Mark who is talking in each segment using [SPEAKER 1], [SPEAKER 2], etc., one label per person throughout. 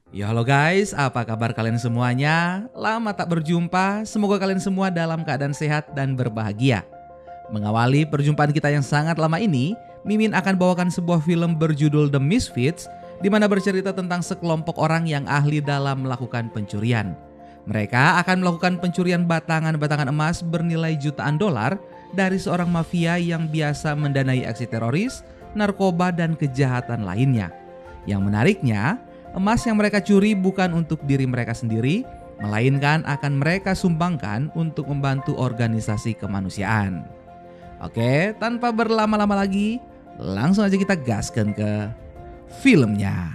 [SPEAKER 1] Ya halo guys, apa kabar kalian semuanya? Lama tak berjumpa, semoga kalian semua dalam keadaan sehat dan berbahagia. Mengawali perjumpaan kita yang sangat lama ini, Mimin akan bawakan sebuah film berjudul The Misfits, di mana bercerita tentang sekelompok orang yang ahli dalam melakukan pencurian. Mereka akan melakukan pencurian batangan-batangan emas bernilai jutaan dolar dari seorang mafia yang biasa mendanai aksi teroris, narkoba, dan kejahatan lainnya. Yang menariknya, emas yang mereka curi bukan untuk diri mereka sendiri, melainkan akan mereka sumbangkan untuk membantu organisasi kemanusiaan. Oke, tanpa berlama-lama lagi, langsung aja kita gaskan ke filmnya.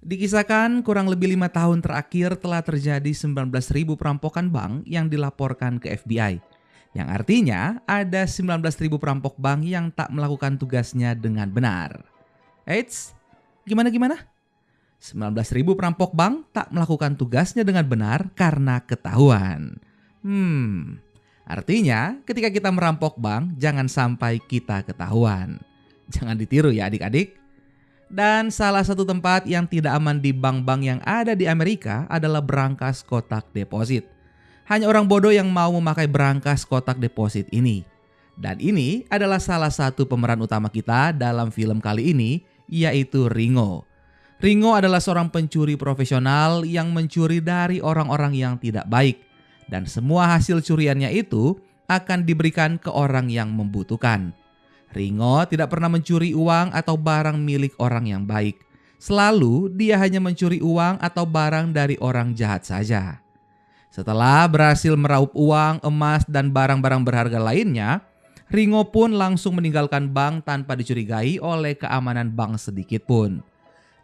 [SPEAKER 1] Dikisahkan kurang lebih 5 tahun terakhir telah terjadi 19.000 perampokan bank yang dilaporkan ke FBI. Yang artinya ada 19.000 perampok bank yang tak melakukan tugasnya dengan benar. Eits, gimana? 19.000 perampok bank tak melakukan tugasnya dengan benar karena ketahuan. Artinya ketika kita merampok bank jangan sampai kita ketahuan. Jangan ditiru ya adik-adik. Dan salah satu tempat yang tidak aman di bank-bank yang ada di Amerika adalah berangkas kotak deposit. Hanya orang bodoh yang mau memakai berangkas kotak deposit ini. Dan ini adalah salah satu pemeran utama kita dalam film kali ini, yaitu Ringo. Ringo adalah seorang pencuri profesional yang mencuri dari orang-orang yang tidak baik. Dan semua hasil curiannya itu akan diberikan ke orang yang membutuhkan. Ringo tidak pernah mencuri uang atau barang milik orang yang baik. Selalu dia hanya mencuri uang atau barang dari orang jahat saja. Setelah berhasil meraup uang, emas, dan barang-barang berharga lainnya, Ringo pun langsung meninggalkan bank tanpa dicurigai oleh keamanan bank sedikit pun.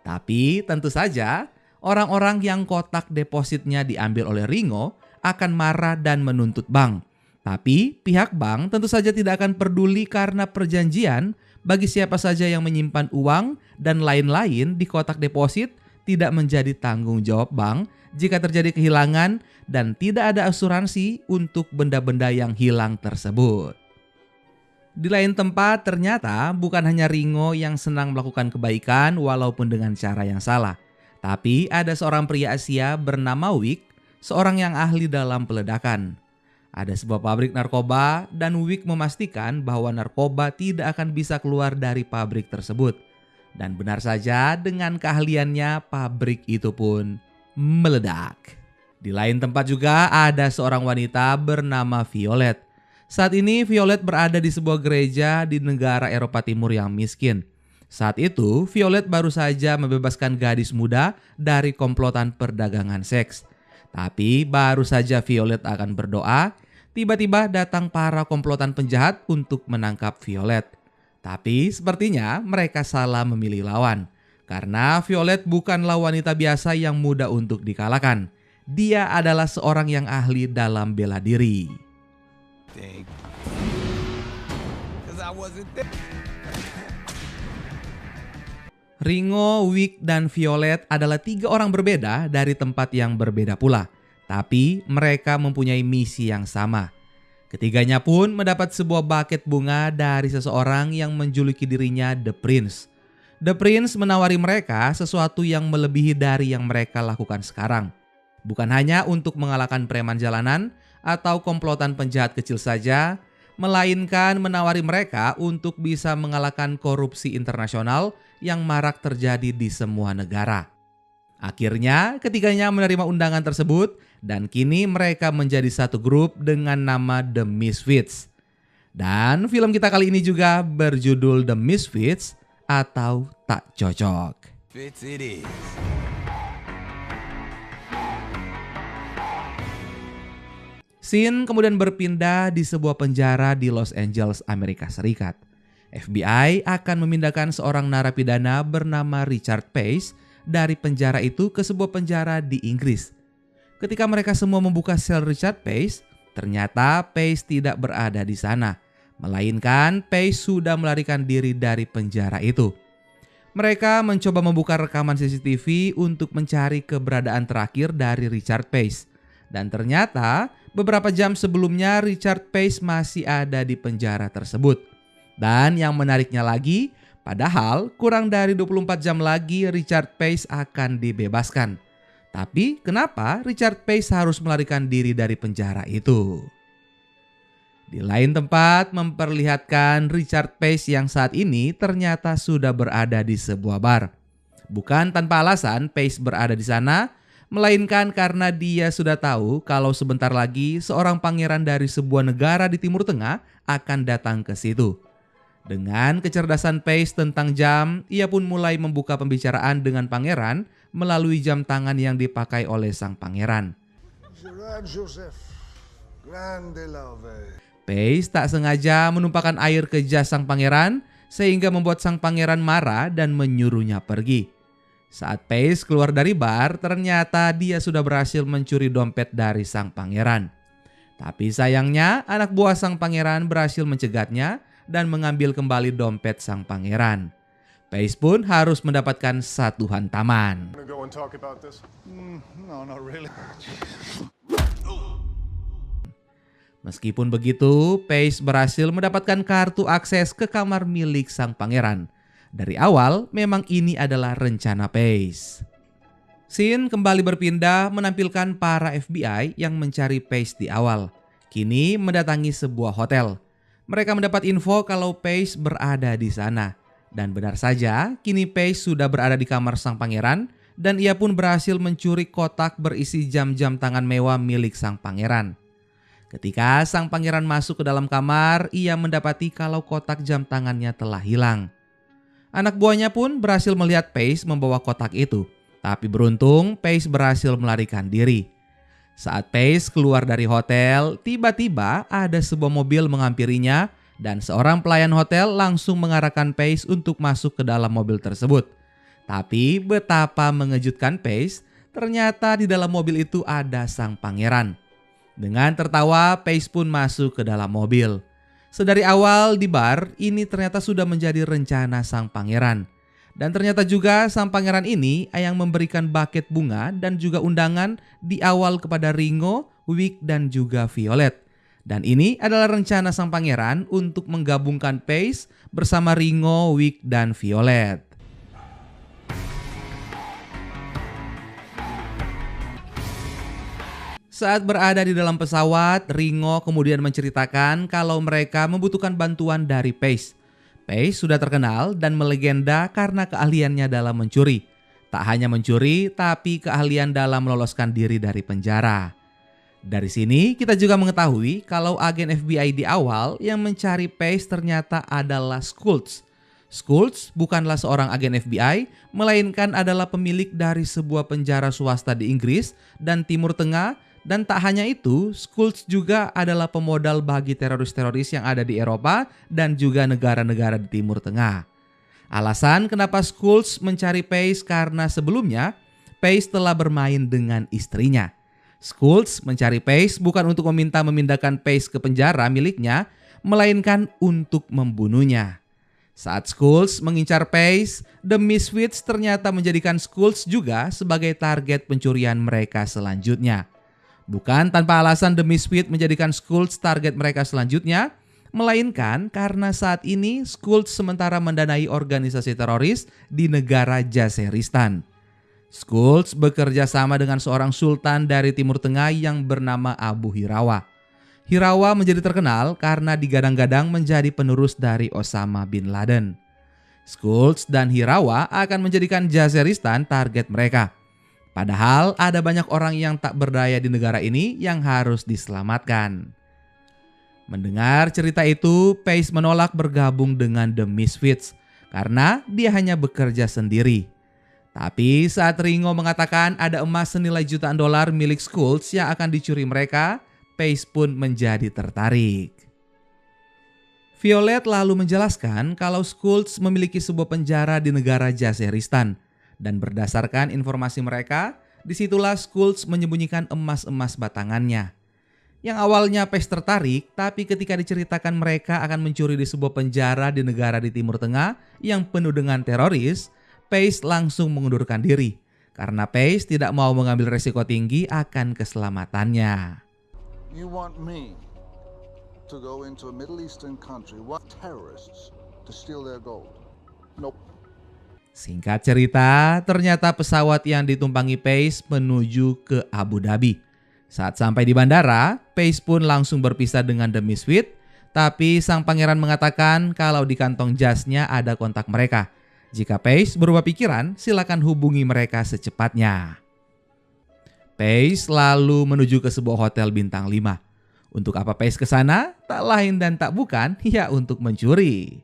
[SPEAKER 1] Tapi tentu saja orang-orang yang kotak depositnya diambil oleh Ringo akan marah dan menuntut bank. Tapi pihak bank tentu saja tidak akan peduli karena perjanjian bagi siapa saja yang menyimpan uang dan lain-lain di kotak deposit tidak menjadi tanggung jawab bank jika terjadi kehilangan dan tidak ada asuransi untuk benda-benda yang hilang tersebut. Di lain tempat ternyata bukan hanya Ringo yang senang melakukan kebaikan walaupun dengan cara yang salah. Tapi ada seorang pria Asia bernama Wick, seorang yang ahli dalam peledakan. Ada sebuah pabrik narkoba dan Wick memastikan bahwa narkoba tidak akan bisa keluar dari pabrik tersebut. Dan benar saja dengan keahliannya pabrik itu pun meledak. Di lain tempat juga ada seorang wanita bernama Violet. Saat ini Violet berada di sebuah gereja di negara Eropa Timur yang miskin. Saat itu Violet baru saja membebaskan gadis muda dari komplotan perdagangan seks. Tapi baru saja Violet akan berdoa, tiba-tiba datang para komplotan penjahat untuk menangkap Violet. Tapi sepertinya mereka salah memilih lawan. Karena Violet bukanlah wanita biasa yang mudah untuk dikalahkan. Dia adalah seorang yang ahli dalam bela diri. Ringo, Wick, dan Violet adalah 3 orang berbeda dari tempat yang berbeda pula. Tapi mereka mempunyai misi yang sama. Ketiganya pun mendapat sebuah buket bunga dari seseorang yang menjuluki dirinya The Prince. The Prince menawari mereka sesuatu yang melebihi dari yang mereka lakukan sekarang. Bukan hanya untuk mengalahkan preman jalanan atau komplotan penjahat kecil saja, melainkan menawari mereka untuk bisa mengalahkan korupsi internasional yang marak terjadi di semua negara. Akhirnya ketiganya menerima undangan tersebut dan kini mereka menjadi satu grup dengan nama The Misfits. Dan film kita kali ini juga berjudul The Misfits atau Tak Cocok. Fits it is. Scene kemudian berpindah di sebuah penjara di Los Angeles, Amerika Serikat. FBI akan memindahkan seorang narapidana bernama Richard Pace dari penjara itu ke sebuah penjara di Inggris. Ketika mereka semua membuka sel Richard Pace, ternyata Pace tidak berada di sana, melainkan Pace sudah melarikan diri dari penjara itu. Mereka mencoba membuka rekaman CCTV untuk mencari keberadaan terakhir dari Richard Pace. Dan ternyata beberapa jam sebelumnya Richard Pace masih ada di penjara tersebut. Dan yang menariknya lagi, padahal kurang dari 24 jam lagi Richard Pace akan dibebaskan. Tapi kenapa Richard Pace harus melarikan diri dari penjara itu? Di lain tempat memperlihatkan Richard Pace yang saat ini ternyata sudah berada di sebuah bar. Bukan tanpa alasan Pace berada di sana, melainkan karena dia sudah tahu kalau sebentar lagi seorang pangeran dari sebuah negara di Timur Tengah akan datang ke situ. Dengan kecerdasan Pace tentang jam, ia pun mulai membuka pembicaraan dengan pangeran melalui jam tangan yang dipakai oleh sang pangeran. Pace tak sengaja menumpahkan air ke jas sang pangeran sehingga membuat sang pangeran marah dan menyuruhnya pergi. Saat Pace keluar dari bar, ternyata dia sudah berhasil mencuri dompet dari sang pangeran. Tapi sayangnya anak buah sang pangeran berhasil mencegatnya dan mengambil kembali dompet sang pangeran. Pace pun harus mendapatkan satu hantaman. Meskipun begitu, Pace berhasil mendapatkan kartu akses ke kamar milik sang pangeran. Dari awal, memang ini adalah rencana Pace. Scene kembali berpindah menampilkan para FBI yang mencari Pace di awal. Kini mendatangi sebuah hotel. Mereka mendapat info kalau Pace berada di sana. Dan benar saja, kini Pace sudah berada di kamar sang pangeran dan ia pun berhasil mencuri kotak berisi jam-jam tangan mewah milik sang pangeran. Ketika sang pangeran masuk ke dalam kamar, ia mendapati kalau kotak jam tangannya telah hilang. Anak buahnya pun berhasil melihat Pace membawa kotak itu, tapi beruntung Pace berhasil melarikan diri. Saat Pace keluar dari hotel, tiba-tiba ada sebuah mobil menghampirinya dan seorang pelayan hotel langsung mengarahkan Pace untuk masuk ke dalam mobil tersebut. Tapi betapa mengejutkan Pace, ternyata di dalam mobil itu ada sang pangeran. Dengan tertawa, Pace pun masuk ke dalam mobil. Sedari awal di bar, ini ternyata sudah menjadi rencana sang pangeran. Dan ternyata juga sang pangeran ini yang memberikan buket bunga dan juga undangan di awal kepada Ringo, Wick dan juga Violet. Dan ini adalah rencana sang pangeran untuk menggabungkan Pace bersama Ringo, Wick dan Violet. Saat berada di dalam pesawat, Ringo kemudian menceritakan kalau mereka membutuhkan bantuan dari Pace. Pace sudah terkenal dan melegenda karena keahliannya dalam mencuri. Tak hanya mencuri, tapi keahlian dalam meloloskan diri dari penjara. Dari sini kita juga mengetahui kalau agen FBI di awal yang mencari Pace ternyata adalah Schultz. Schultz bukanlah seorang agen FBI, melainkan adalah pemilik dari sebuah penjara swasta di Inggris dan Timur Tengah. Dan tak hanya itu, Schultz juga adalah pemodal bagi teroris-teroris yang ada di Eropa dan juga negara-negara di Timur Tengah. Alasan kenapa Schultz mencari Pace karena sebelumnya Pace telah bermain dengan istrinya. Schultz mencari Pace bukan untuk meminta memindahkan Pace ke penjara miliknya, melainkan untuk membunuhnya. Saat Schultz mengincar Pace, The Misfits ternyata menjadikan Schultz juga sebagai target pencurian mereka selanjutnya. Bukan tanpa alasan The Misfits menjadikan Schultz target mereka selanjutnya, melainkan karena saat ini Schultz sementara mendanai organisasi teroris di negara Jazeristan. Schultz bekerja sama dengan seorang sultan dari Timur Tengah yang bernama Abu Hirawa. Hirawa menjadi terkenal karena digadang-gadang menjadi penerus dari Osama bin Laden. Schultz dan Hirawa akan menjadikan Jazeristan target mereka. Padahal ada banyak orang yang tak berdaya di negara ini yang harus diselamatkan. Mendengar cerita itu, Pace menolak bergabung dengan The Misfits karena dia hanya bekerja sendiri. Tapi saat Ringo mengatakan ada emas senilai jutaan dolar milik Schultz yang akan dicuri mereka, Pace pun menjadi tertarik. Violet lalu menjelaskan kalau Schultz memiliki sebuah penjara di negara Jazeristan. Dan berdasarkan informasi mereka, disitulah Schultz menyembunyikan emas-emas batangannya. Yang awalnya Pace tertarik, tapi ketika diceritakan mereka akan mencuri di sebuah penjara di negara di Timur Tengah yang penuh dengan teroris, Pace langsung mengundurkan diri karena Pace tidak mau mengambil resiko tinggi akan keselamatannya.
[SPEAKER 2] You want me to go into a Middle Eastern country, want terrorists to steal their gold. Nope.
[SPEAKER 1] Singkat cerita, ternyata pesawat yang ditumpangi Pace menuju ke Abu Dhabi. Saat sampai di bandara, Pace pun langsung berpisah dengan The Misfits, tapi sang pangeran mengatakan kalau di kantong jasnya ada kontak mereka. Jika Pace berubah pikiran, silakan hubungi mereka secepatnya. Pace lalu menuju ke sebuah hotel bintang 5. Untuk apa Pace ke sana? Tak lain dan tak bukan, ya untuk mencuri.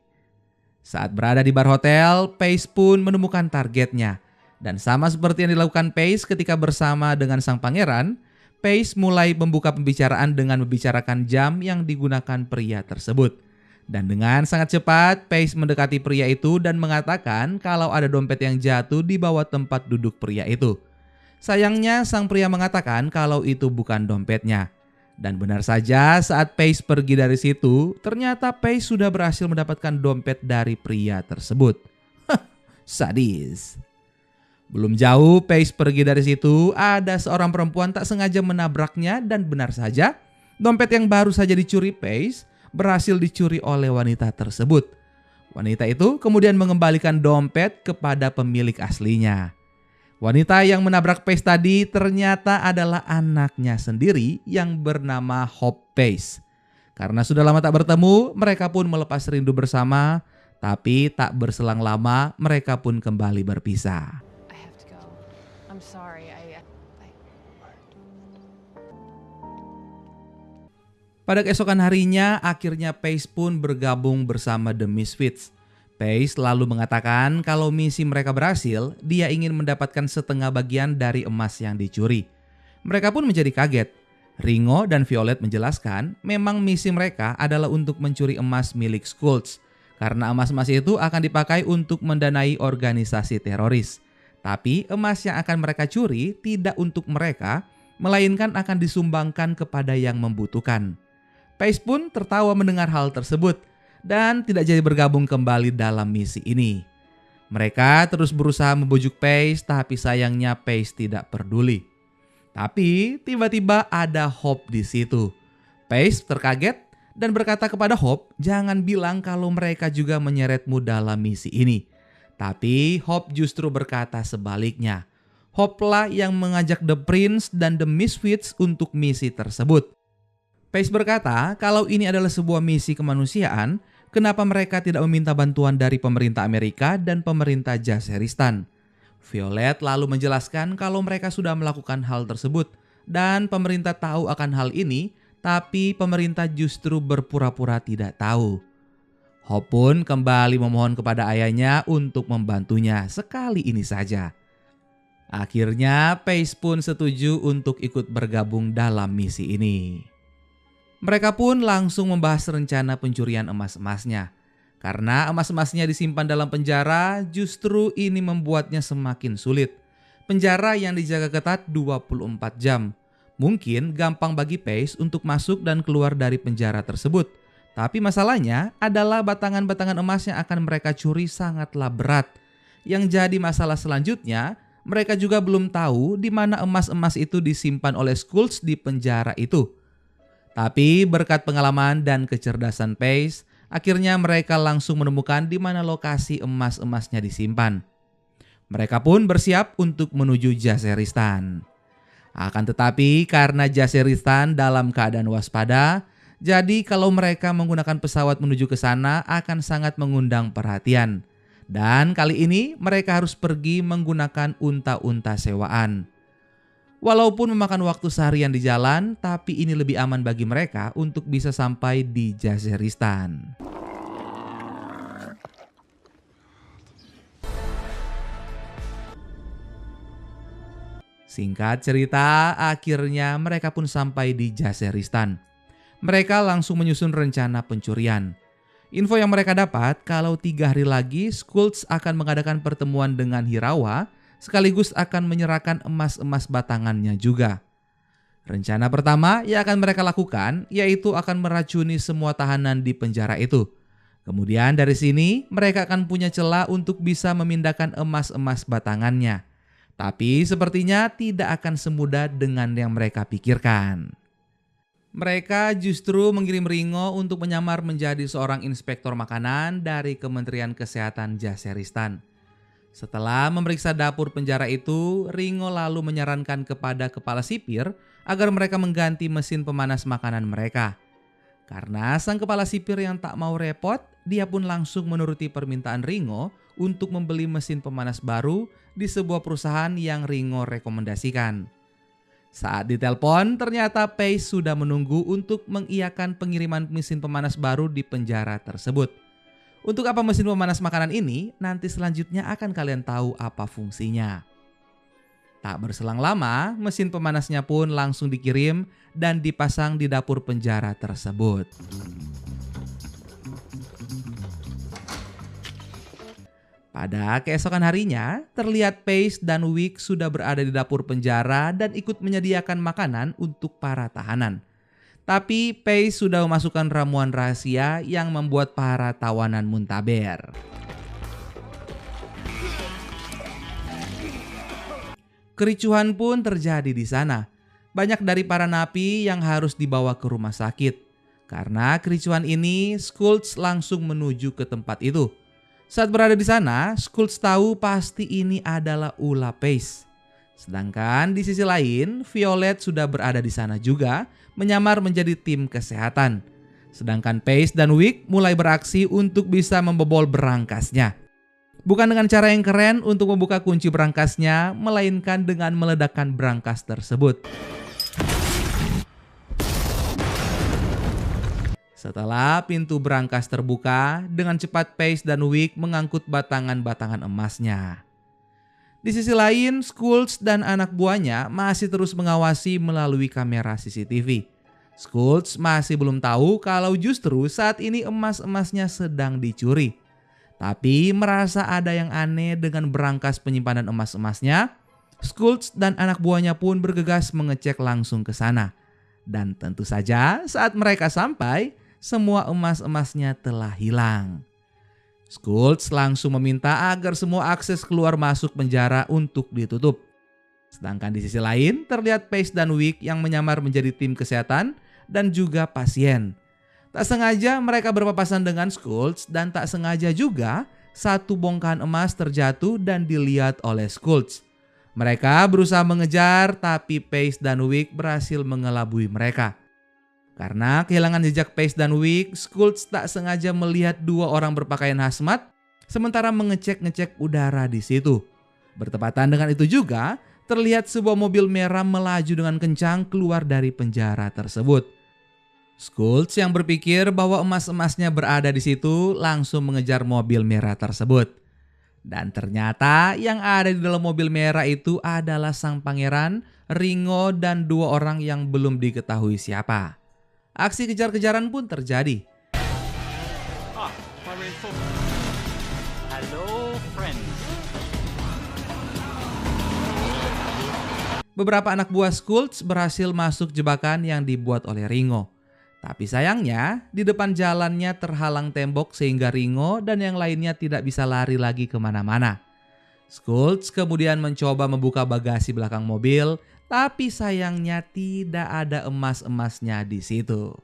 [SPEAKER 1] Saat berada di bar hotel, Pace pun menemukan targetnya. Dan sama seperti yang dilakukan Pace ketika bersama dengan sang pangeran, Pace mulai membuka pembicaraan dengan membicarakan jam yang digunakan pria tersebut. Dan dengan sangat cepat, Pace mendekati pria itu dan mengatakan kalau ada dompet yang jatuh di bawah tempat duduk pria itu. Sayangnya sang pria mengatakan kalau itu bukan dompetnya. Dan benar saja saat Pace pergi dari situ, ternyata Pace sudah berhasil mendapatkan dompet dari pria tersebut. Sadis. Belum jauh Pace pergi dari situ, ada seorang perempuan tak sengaja menabraknya dan benar saja, dompet yang baru saja dicuri Pace berhasil dicuri oleh wanita tersebut. Wanita itu kemudian mengembalikan dompet kepada pemilik aslinya. Wanita yang menabrak Pace tadi ternyata adalah anaknya sendiri yang bernama Hope Pace. Karena sudah lama tak bertemu, mereka pun melepas rindu bersama, tapi tak berselang lama mereka pun kembali berpisah.
[SPEAKER 3] I'm sorry.
[SPEAKER 1] Pada keesokan harinya, akhirnya Pace pun bergabung bersama The Misfits. Pace lalu mengatakan kalau misi mereka berhasil, dia ingin mendapatkan setengah bagian dari emas yang dicuri. Mereka pun menjadi kaget. Ringo dan Violet menjelaskan memang misi mereka adalah untuk mencuri emas milik Skulls, karena emas-emas itu akan dipakai untuk mendanai organisasi teroris. Tapi emas yang akan mereka curi tidak untuk mereka, melainkan akan disumbangkan kepada yang membutuhkan. Pace pun tertawa mendengar hal tersebut dan tidak jadi bergabung kembali dalam misi ini. Mereka terus berusaha membujuk Pace, tapi sayangnya Pace tidak peduli. Tapi tiba-tiba ada Hope di situ. Pace terkaget dan berkata kepada Hope, jangan bilang kalau mereka juga menyeretmu dalam misi ini. Tapi Hope justru berkata sebaliknya. Hope lah yang mengajak The Prince dan The Misfits untuk misi tersebut. Pace berkata kalau ini adalah sebuah misi kemanusiaan, kenapa mereka tidak meminta bantuan dari pemerintah Amerika dan pemerintah Jaziristan. Violet lalu menjelaskan kalau mereka sudah melakukan hal tersebut dan pemerintah tahu akan hal ini, tapi pemerintah justru berpura-pura tidak tahu. Hope pun kembali memohon kepada ayahnya untuk membantunya sekali ini saja. Akhirnya Pace pun setuju untuk ikut bergabung dalam misi ini. Mereka pun langsung membahas rencana pencurian emas-emasnya. Karena emas-emasnya disimpan dalam penjara, justru ini membuatnya semakin sulit. Penjara yang dijaga ketat 24 jam. Mungkin gampang bagi Pace untuk masuk dan keluar dari penjara tersebut. Tapi masalahnya adalah batangan-batangan emas yang akan mereka curi sangatlah berat. Yang jadi masalah selanjutnya, mereka juga belum tahu di mana emas-emas itu disimpan oleh Skulls di penjara itu. Tapi berkat pengalaman dan kecerdasan Pace, akhirnya mereka langsung menemukan di mana lokasi emas-emasnya disimpan. Mereka pun bersiap untuk menuju Jaziristan. Akan tetapi karena Jaziristan dalam keadaan waspada, jadi kalau mereka menggunakan pesawat menuju ke sana akan sangat mengundang perhatian. Dan kali ini mereka harus pergi menggunakan unta-unta sewaan. Walaupun memakan waktu seharian di jalan, tapi ini lebih aman bagi mereka untuk bisa sampai di Jaziristan. Singkat cerita, akhirnya mereka pun sampai di Jaziristan. Mereka langsung menyusun rencana pencurian. Info yang mereka dapat kalau 3 hari lagi Skulls akan mengadakan pertemuan dengan Hirawa, sekaligus akan menyerahkan emas-emas batangannya juga. Rencana pertama yang akan mereka lakukan yaitu akan meracuni semua tahanan di penjara itu. Kemudian dari sini mereka akan punya celah untuk bisa memindahkan emas-emas batangannya. Tapi sepertinya tidak akan semudah dengan yang mereka pikirkan. Mereka justru mengirim Ringo untuk menyamar menjadi seorang inspektor makanan dari Kementerian Kesehatan Jaseristan. Setelah memeriksa dapur penjara itu, Ringo lalu menyarankan kepada kepala sipir agar mereka mengganti mesin pemanas makanan mereka. Karena sang kepala sipir yang tak mau repot, dia pun langsung menuruti permintaan Ringo untuk membeli mesin pemanas baru di sebuah perusahaan yang Ringo rekomendasikan. Saat ditelepon, ternyata Pace sudah menunggu untuk mengiyakan pengiriman mesin pemanas baru di penjara tersebut. Untuk apa mesin pemanas makanan ini? Nanti selanjutnya akan kalian tahu apa fungsinya. Tak berselang lama, mesin pemanasnya pun langsung dikirim dan dipasang di dapur penjara tersebut. Pada keesokan harinya, terlihat Pace dan Wick sudah berada di dapur penjara dan ikut menyediakan makanan untuk para tahanan. Tapi Pace sudah memasukkan ramuan rahasia yang membuat para tawanan muntaber. Kericuhan pun terjadi di sana. Banyak dari para napi yang harus dibawa ke rumah sakit. Karena kericuhan ini, Schultz langsung menuju ke tempat itu. Saat berada di sana, Schultz tahu pasti ini adalah ulah Pace. Sedangkan di sisi lain, Violet sudah berada di sana juga, menyamar menjadi tim kesehatan. Sedangkan Pace dan Wick mulai beraksi untuk bisa membobol berangkasnya. Bukan dengan cara yang keren untuk membuka kunci berangkasnya, melainkan dengan meledakkan berangkas tersebut. Setelah pintu berangkas terbuka, dengan cepat Pace dan Wick mengangkut batangan-batangan emasnya. Di sisi lain, Schultz dan anak buahnya masih terus mengawasi melalui kamera CCTV. Schultz masih belum tahu kalau justru saat ini emas-emasnya sedang dicuri. Tapi merasa ada yang aneh dengan berangkas penyimpanan emas-emasnya, Schultz dan anak buahnya pun bergegas mengecek langsung ke sana. Dan tentu saja saat mereka sampai, semua emas-emasnya telah hilang. Schultz langsung meminta agar semua akses keluar masuk penjara untuk ditutup. Sedangkan di sisi lain terlihat Pace dan Wick yang menyamar menjadi tim kesehatan dan juga pasien. Tak sengaja mereka berpapasan dengan Schultz dan tak sengaja juga satu bongkahan emas terjatuh dan dilihat oleh Schultz. Mereka berusaha mengejar tapi Pace dan Wick berhasil mengelabui mereka. Karena kehilangan jejak Pace dan Wick, Schultz tak sengaja melihat dua orang berpakaian hazmat sementara mengecek-ngecek udara di situ. Bertepatan dengan itu juga, terlihat sebuah mobil merah melaju dengan kencang keluar dari penjara tersebut. Schultz yang berpikir bahwa emas-emasnya berada di situ langsung mengejar mobil merah tersebut. Dan ternyata yang ada di dalam mobil merah itu adalah sang pangeran, Ringo, dan dua orang yang belum diketahui siapa. Aksi kejar-kejaran pun terjadi.
[SPEAKER 4] Hello, friends.
[SPEAKER 1] Beberapa anak buah Schultz berhasil masuk jebakan yang dibuat oleh Ringo. Tapi sayangnya, di depan jalannya terhalang tembok sehingga Ringo dan yang lainnya tidak bisa lari lagi kemana-mana. Schultz kemudian mencoba membuka bagasi belakang mobil, tapi sayangnya tidak ada emas-emasnya di situ.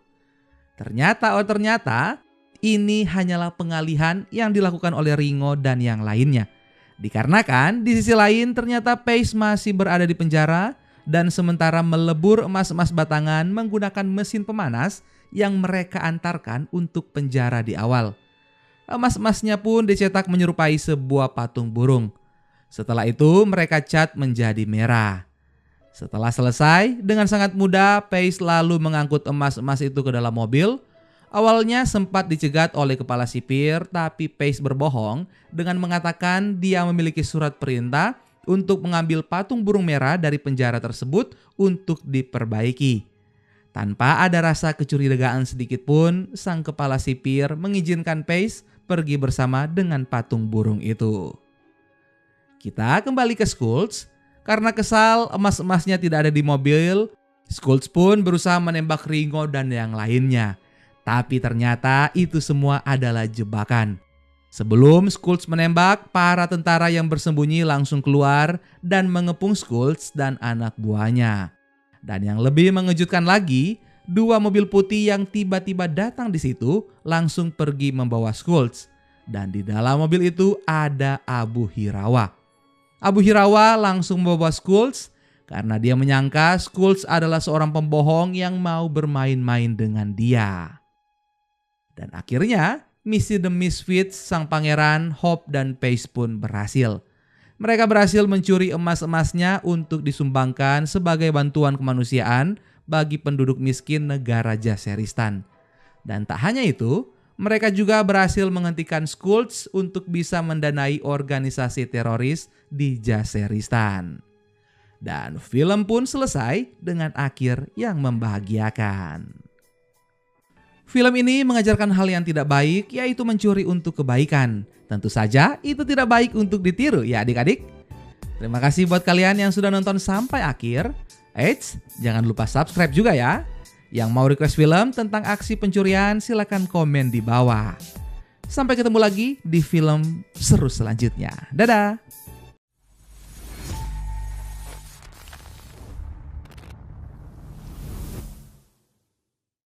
[SPEAKER 1] Ternyata ini hanyalah pengalihan yang dilakukan oleh Ringo dan yang lainnya. Dikarenakan di sisi lain ternyata Pace masih berada di penjara dan sementara melebur emas-emas batangan menggunakan mesin pemanas yang mereka antarkan untuk penjara di awal. Emas-emasnya pun dicetak menyerupai sebuah patung burung. Setelah itu mereka cat menjadi merah. Setelah selesai, dengan sangat mudah Pace lalu mengangkut emas-emas itu ke dalam mobil. Awalnya sempat dicegat oleh kepala sipir, tapi Pace berbohong dengan mengatakan dia memiliki surat perintah untuk mengambil patung burung merah dari penjara tersebut untuk diperbaiki. Tanpa ada rasa kecurigaan sedikit pun, sang kepala sipir mengizinkan Pace pergi bersama dengan patung burung itu. Kita kembali ke Schultz. Karena kesal emas-emasnya tidak ada di mobil, Schultz pun berusaha menembak Ringo dan yang lainnya. Tapi ternyata itu semua adalah jebakan. Sebelum Schultz menembak, para tentara yang bersembunyi langsung keluar dan mengepung Schultz dan anak buahnya. Dan yang lebih mengejutkan lagi, Dua mobil putih yang tiba-tiba datang di situ langsung pergi membawa Schultz. Dan di dalam mobil itu ada Abu Hirawa. Abu Hirawa langsung membawa Schultz karena dia menyangka Schultz adalah seorang pembohong yang mau bermain-main dengan dia. Dan akhirnya misi The Misfits, sang pangeran, Hope dan Pace pun berhasil. Mereka berhasil mencuri emas-emasnya untuk disumbangkan sebagai bantuan kemanusiaan bagi penduduk miskin negara Jaseristan. Dan tak hanya itu, mereka juga berhasil menghentikan Schultz untuk bisa mendanai organisasi teroris di Jaseristan. Dan film pun selesai dengan akhir yang membahagiakan. Film ini mengajarkan hal yang tidak baik, yaitu mencuri untuk kebaikan. Tentu saja itu tidak baik untuk ditiru ya adik-adik. Terima kasih buat kalian yang sudah nonton sampai akhir. Eits, jangan lupa subscribe juga ya. Yang mau request film tentang aksi pencurian silakan komen di bawah. Sampai ketemu lagi di film seru selanjutnya. Dadah!